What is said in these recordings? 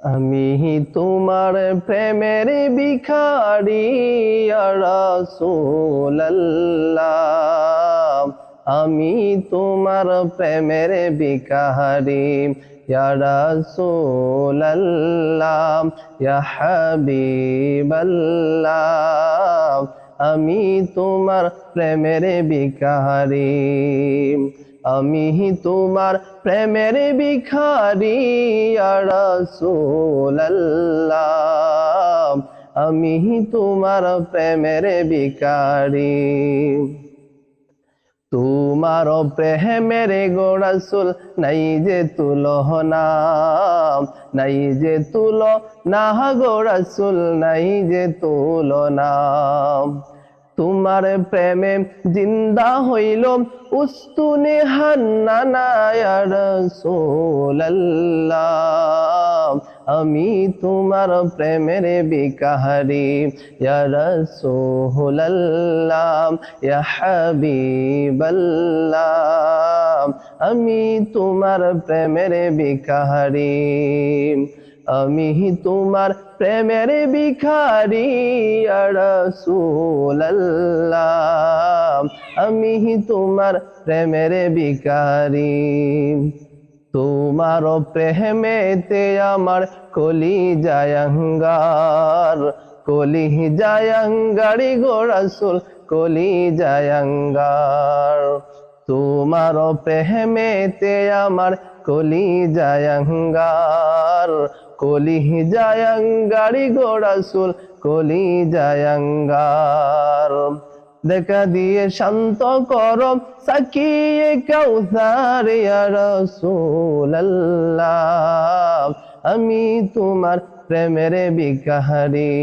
আমি তোমার প্রেমের ভিখারি ইয়া রাসূলুল্লাহ, আমি তোমার প্রেমের ভিখারি ইয়া রাসূলুল্লাহ, ইয়া হাবিবাল্লাহ, আমি তোমার প্রেমের ভিখারি। আমি তোমার প্রেমের ভিখারি ইয়া রাসূলুল্লাহ, আমি তোমার প্রেমের ভিখারি। তোমার প্রেমের গো রাসূল নাই যে তুলনা, নাই যে তুলনা গো রাসূল, নাই যে তুলনা। তোমার প্রেমে জিন্দা হইল উস্তুনে হান্নানা ইয়া রাসূলুল্লাহ, আমি তোমার প্রেমের ভিখারি ইয়া রাসূলুল্লাহ, ইয়া হাবিবাল্লাহ, আমি তোমার প্রেমের ভিখারি। আমি তোমার প্রেমের ভিখারি ইয়া রাসূলুল্লাহ, আমি তোমার প্রেমের ভিখারি। তোমার প্রেমেতে আমার কলিজায় আঙ্গার, কলিজায় আঙ্গারি গো রাসূল, কলিজায় আঙ্গার। তোমার প্রেমেতে আমার কলিজায় আঙ্গার, কলিজায় আঙ্গারি গো রাসূল, কলিজায় আঙ্গার। দেখা দিয়ে শান্ত করো সাকিয়ে কাউসার ইয়া রাসূলুল্লাহ, আমি তোমার প্রেমের ভিখারি।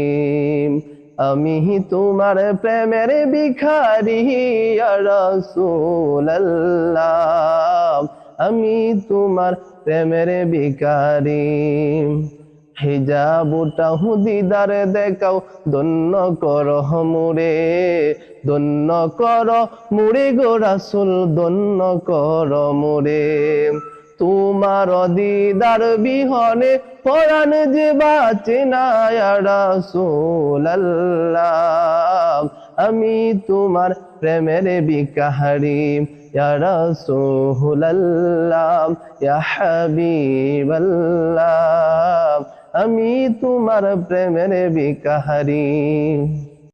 আমি তোমার প্রেমের ভিখারি ইয়া রাসূলুল্লাহ, আমি তোমার প্রেমের ভিখারি। হিজাবটা দিদার দেখাও, ধন্য করো মুরে, ধন্য করো মুরে গো রাসূল, ধন্য করো মুরে। তোমার দিদার বিহনে পরাণ যে বাঁচে না ইয়া রাসূলুল্লাহ, আমি তোমার প্রেমের ভিখারি ইয়া রাসূলুল্লাহ, ইয়া হাবিবাল্লাহ, আমি তোমার প্রেমের ভিখারি।